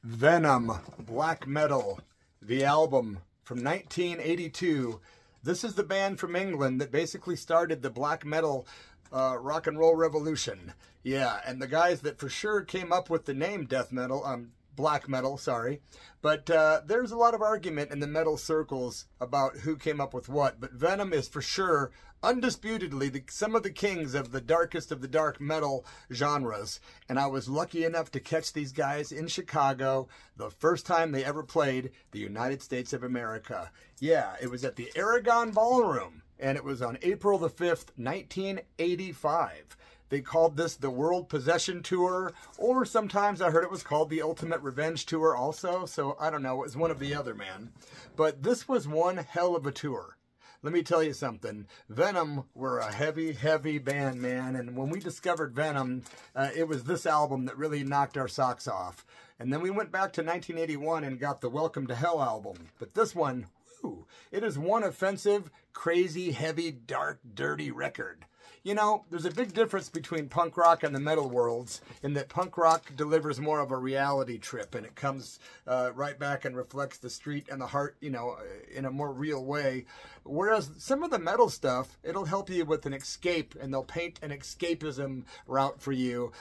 Venom, Black Metal, the album from 1982. This is the band from England that basically started the black metal rock and roll revolution. Yeah, and the guys that for sure came up with the name death metal, black metal, sorry. But there's a lot of argument in the metal circles about who came up with what. But Venom is for sure, undisputedly, some of the kings of the darkest of the dark metal genres. And I was lucky enough to catch these guys in Chicago the first time they ever played the United States of America. Yeah, it was at the Aragon Ballroom. And it was on April the 5th, 1985. They called this the World Possession Tour, or sometimes I heard it was called the Ultimate Revenge Tour also, so I don't know, it was one of the other, man. But this was one hell of a tour. Let me tell you something, Venom were a heavy, heavy band, man, and when we discovered Venom, it was this album that really knocked our socks off. And then we went back to 1981 and got the Welcome to Hell album, but this one, whew, it is one offensive, crazy, heavy, dark, dirty record. You know, there's a big difference between punk rock and the metal worlds in that punk rock delivers more of a reality trip and it comes right back and reflects the street and the heart, you know, in a more real way. Whereas some of the metal stuff, it'll help you with an escape and they'll paint an escapism route for you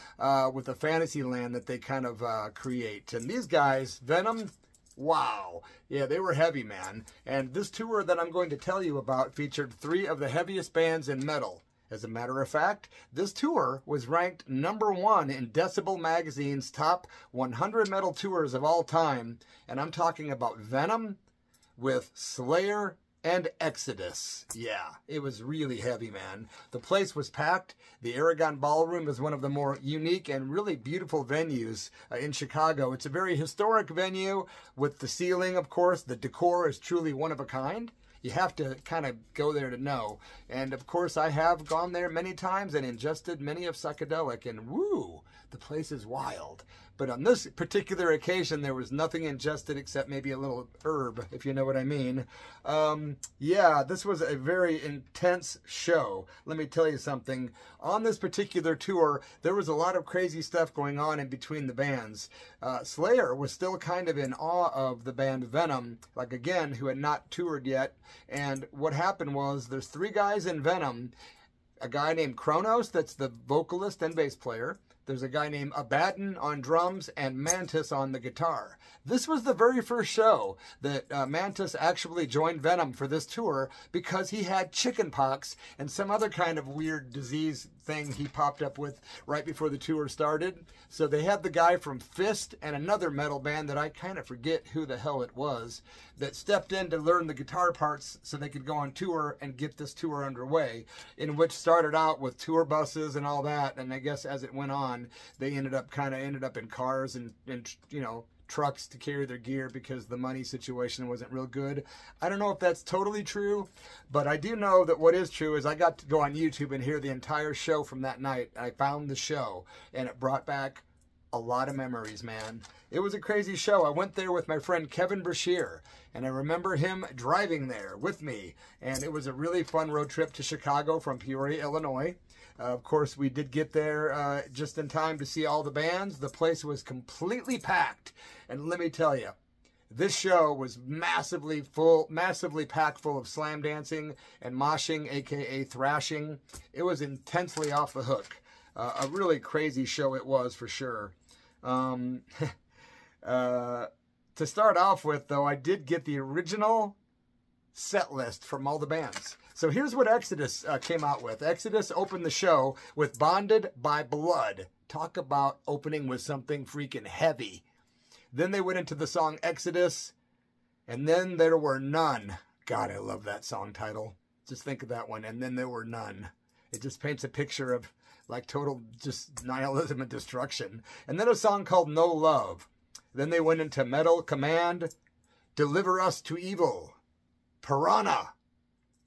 with a fantasy land that they kind of create. And these guys, Venom, wow. Yeah, they were heavy, man. And this tour that I'm going to tell you about featured 3 of the heaviest bands in metal. As a matter of fact, this tour was ranked #1 in Decibel magazine's top 100 metal tours of all time. And I'm talking about Venom with Slayer and Exodus. Yeah, it was really heavy, man. The place was packed. The Aragon Ballroom is one of the more unique and really beautiful venues in Chicago. It's a very historic venue with the ceiling, of course. The decor is truly one of a kind. You have to kind of go there to know. And of course, I have gone there many times and ingested many of psychedelic, and woo, the place is wild. But on this particular occasion, there was nothing ingested except maybe a little herb, if you know what I mean. Yeah, this was a very intense show. Let me tell you something. On this particular tour, there was a lot of crazy stuff going on in between the bands. Slayer was still kind of in awe of the band Venom, like again, who had not toured yet. And what happened was there's 3 guys in Venom. A guy named Kronos, that's the vocalist and bass player. There's a guy named Abaddon on drums and Mantis on the guitar. This was the very first show that Mantis actually joined Venom for this tour because he had chickenpox and some other kind of weird disease thing he popped up with right before the tour started. So they had the guy from Fist and another metal band that I kind of forget who the hell it was that stepped in to learn the guitar parts so they could go on tour and get this tour underway, in which started out with tour buses and all that. And I guess as it went on, they ended up in cars and you know, trucks to carry their gear because the money situation wasn't real good. I don't know if that's totally true, but I do know that what is true is I got to go on YouTube and hear the entire show from that night. I found the show and it brought back a lot of memories, man. It was a crazy show. I went there with my friend Kevin Brashear, and I remember him driving there with me, and it was a really fun road trip to Chicago from Peoria, Illinois. Of course, we did get there just in time to see all the bands. The place was completely packed, and let me tell you, this show was massively packed full of slam dancing and moshing, aka thrashing. It was intensely off the hook. A really crazy show it was, for sure. To start off with, though, I did get the original set list from all the bands. So here's what Exodus came out with. Exodus opened the show with Bonded by Blood. Talk about opening with something freaking heavy. Then they went into the song Exodus, and then there were none. God, I love that song title. Just think of that one. And then there were none. It just paints a picture of like total just nihilism and destruction. And then a song called No Love. Then they went into Metal Command, Deliver Us to Evil, Piranha,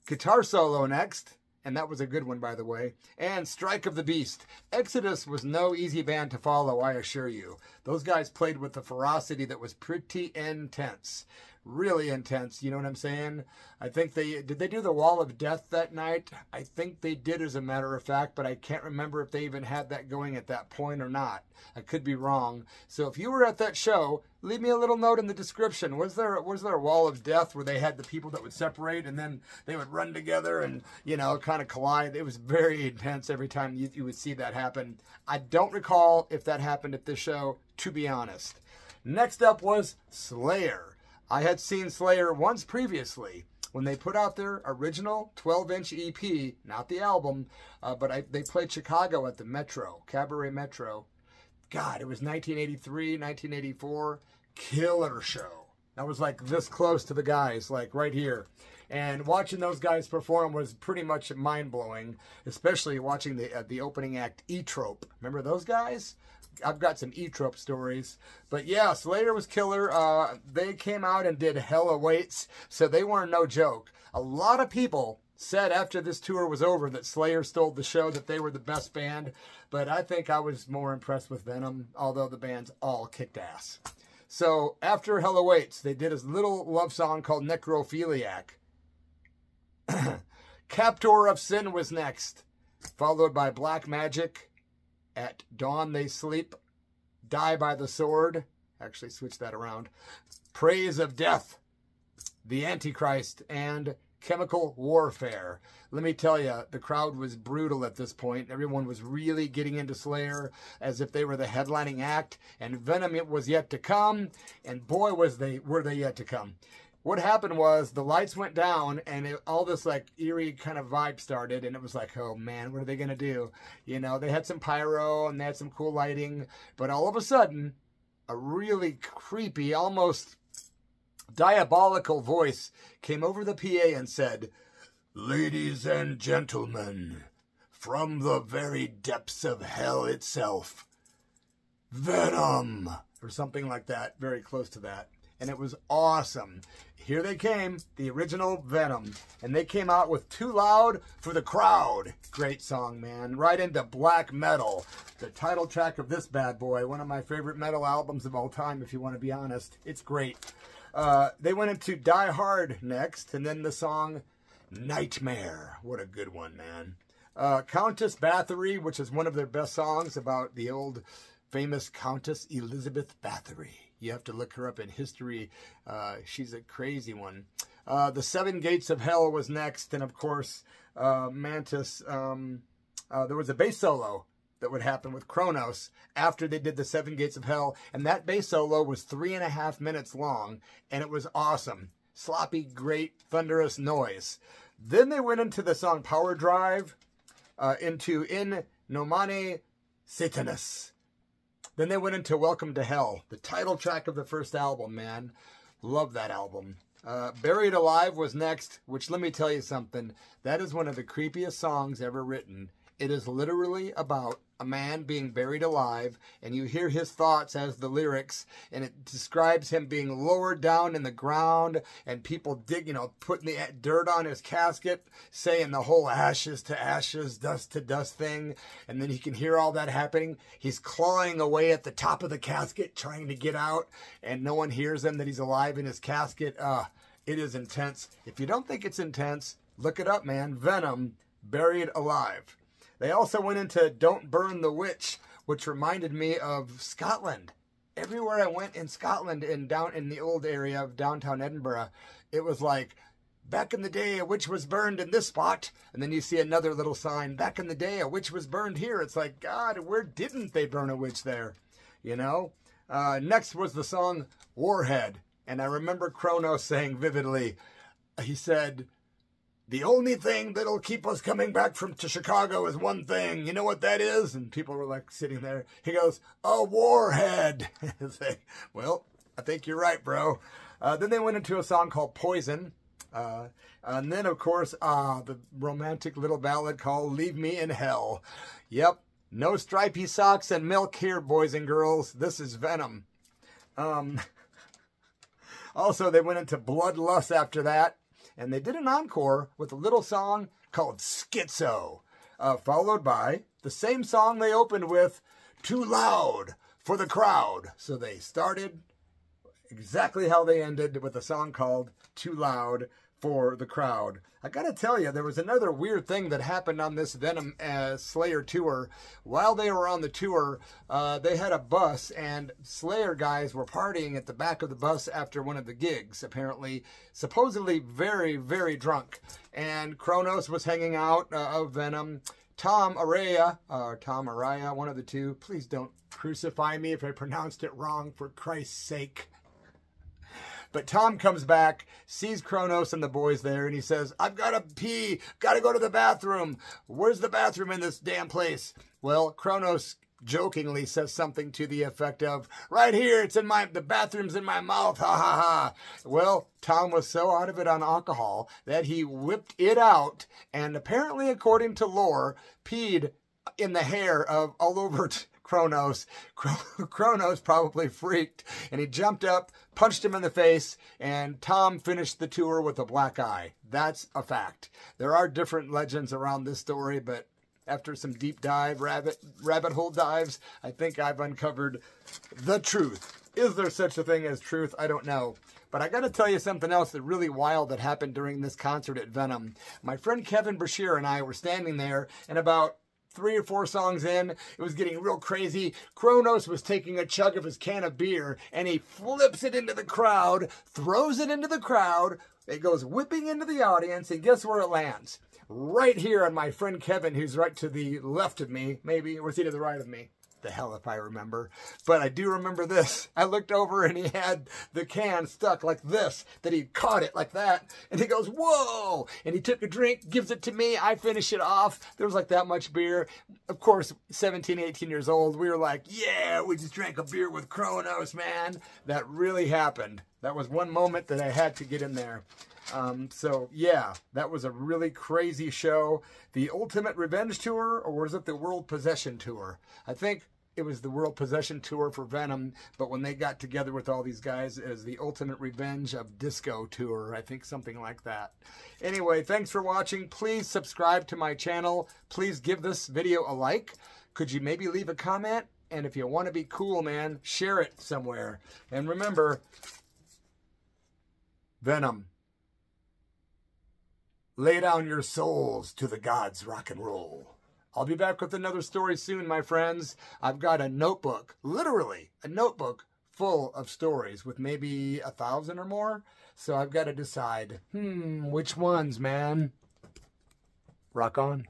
guitar solo next, and that was a good one, by the way, and Strike of the Beast. Exodus was no easy band to follow, I assure you. Those guys played with a ferocity that was pretty intense. Really intense, you know what I'm saying? I think did they do the Wall of Death that night? I think they did, as a matter of fact, but I can't remember if they even had that going at that point or not. I could be wrong. So if you were at that show, leave me a little note in the description. Was there a Wall of Death where they had the people that would separate and then they would run together and, you know, kind of collide? It was very intense every time you would see that happen. I don't recall if that happened at this show, to be honest. Next up was Slayer. I had seen Slayer once previously when they put out their original 12-inch EP, not the album, but they played Chicago at the Metro, Cabaret Metro. God, it was 1983, 1984. Killer show. I was like this close to the guys, like right here. And watching those guys perform was pretty much mind-blowing, especially watching the opening act, E-Trope. Remember those guys? I've got some E-Trope stories. But yeah, Slayer was killer. They came out and did Hell Awaits, so they weren't no joke. A lot of people said after this tour was over that Slayer stole the show, that they were the best band. But I think I was more impressed with Venom, although the bands all kicked ass. So after Hell Awaits, they did a little love song called Necrophiliac. Captor of Sin was next, followed by Black Magic, At Dawn They Sleep, Die by the Sword, actually switch that around, Praise of Death, The Antichrist, and Chemical Warfare. Let me tell you, the crowd was brutal at this point. Everyone was really getting into Slayer as if they were the headlining act, and Venom was yet to come, and boy were they yet to come. What happened was the lights went down and all this like eerie kind of vibe started, and it was like, oh man, what are they going to do? You know, they had some pyro and they had some cool lighting, but all of a sudden, a really creepy, almost diabolical voice came over the PA and said, "Ladies and gentlemen, from the very depths of hell itself, Venom," or something like that, very close to that. And it was awesome. Here they came, the original Venom. And they came out with Too Loud for the Crowd. Great song, man. Right into black metal. The title track of this bad boy. One of my favorite metal albums of all time, if you want to be honest. It's great. They went into Die Hard next. And then the song Nightmare. What a good one, man. Countess Bathory, which is one of their best songs about the old famous Countess Elizabeth Bathory. You have to look her up in history. She's a crazy one. The Seven Gates of Hell was next. And, of course, Mantis. There was a bass solo that would happen with Kronos after they did the Seven Gates of Hell. And that bass solo was 3.5 minutes long. And it was awesome. Sloppy, great, thunderous noise. Then they went into the song Power Drive, into In Nomine Satanas. Then they went into Welcome to Hell, the title track of the first album, man. Love that album. Buried Alive was next, which let me tell you something. That is one of the creepiest songs ever written. It is literally about a man being buried alive, and you hear his thoughts as the lyrics, and it describes him being lowered down in the ground, and people putting the dirt on his casket, saying the whole ashes to ashes, dust to dust thing, and then you can hear all that happening. He's clawing away at the top of the casket, trying to get out, and no one hears him that he's alive in his casket. It is intense. If you don't think it's intense, look it up, man. Venom, Buried Alive. They also went into Don't Burn the Witch, which reminded me of Scotland. Everywhere I went in Scotland, down in the old area of downtown Edinburgh, it was like, back in the day, a witch was burned in this spot. And then you see another little sign, back in the day, a witch was burned here. It's like, God, where didn't they burn a witch there? You know? Next was the song Warhead. And I remember Kronos saying vividly, he said, "The only thing that'll keep us coming back to Chicago is one thing. You know what that is?" And people were like sitting there. He goes, "A warhead." Like, well, I think you're right, bro. Then they went into a song called Poison. And then, of course, the romantic little ballad called Leave Me in Hell. Yep. No stripy socks and milk here, boys and girls. This is Venom. Also, they went into Bloodlust after that. And they did an encore with a little song called Schizo, followed by the same song they opened with, Too Loud for the Crowd. So they started exactly how they ended with a song called Too Loud for the Crowd. I gotta tell you, there was another weird thing that happened on this Venom Slayer tour. While they were on the tour, they had a bus, and Slayer guys were partying at the back of the bus after one of the gigs, apparently, supposedly very, very drunk. And Kronos was hanging out of Venom. Tom Araya, one of the two. Please don't crucify me if I pronounced it wrong, for Christ's sake. But Tom comes back, sees Kronos and the boys there, and he says, I've got to pee, got to go to the bathroom. Where's the bathroom in this damn place? Well, Kronos jokingly says something to the effect of, right here, the bathroom's in my mouth, ha ha ha. Well, Tom was so out of it on alcohol that he whipped it out, and apparently, according to lore, peed in the hair of all over Kronos. Kronos probably freaked, and he jumped up, punched him in the face, and Tom finished the tour with a black eye. That's a fact. There are different legends around this story, but after some deep dive, rabbit hole dives, I think I've uncovered the truth. Is there such a thing as truth? I don't know. But I got to tell you something else that really wild that happened during this concert at Venom. My friend Kevin Brashear and I were standing there, and about 3 or 4 songs in, it was getting real crazy. Kronos was taking a chug of his can of beer, and he flips it into the crowd, throws it into the crowd. It goes whipping into the audience, and guess where it lands? Right here on my friend Kevin, who's right to the left of me, maybe, or is he to the right of me? The hell if I remember. But I do remember this. I looked over and he had the can stuck like this, that he caught it like that, and he goes, whoa! And he took a drink, gives it to me, I finish it off. There was like that much beer. Of course, 17, 18 years old, we were like, yeah, we just drank a beer with Kronos, man. That really happened. That was one moment that I had to get in there. So yeah, that was a really crazy show. The Ultimate Revenge Tour, or was it the World Possession Tour? I think it was the World Possession Tour for Venom, but when they got together with all these guys as the Ultimate Revenge of Disco Tour, I think something like that. Anyway, thanks for watching. Please subscribe to my channel. Please give this video a like. Could you maybe leave a comment? And if you want to be cool, man, share it somewhere. And remember, Venom, lay down your souls to the gods rock and roll. I'll be back with another story soon, my friends. I've got a notebook, literally a notebook full of stories with maybe 1,000 or more. So I've got to decide, which ones, man? Rock on.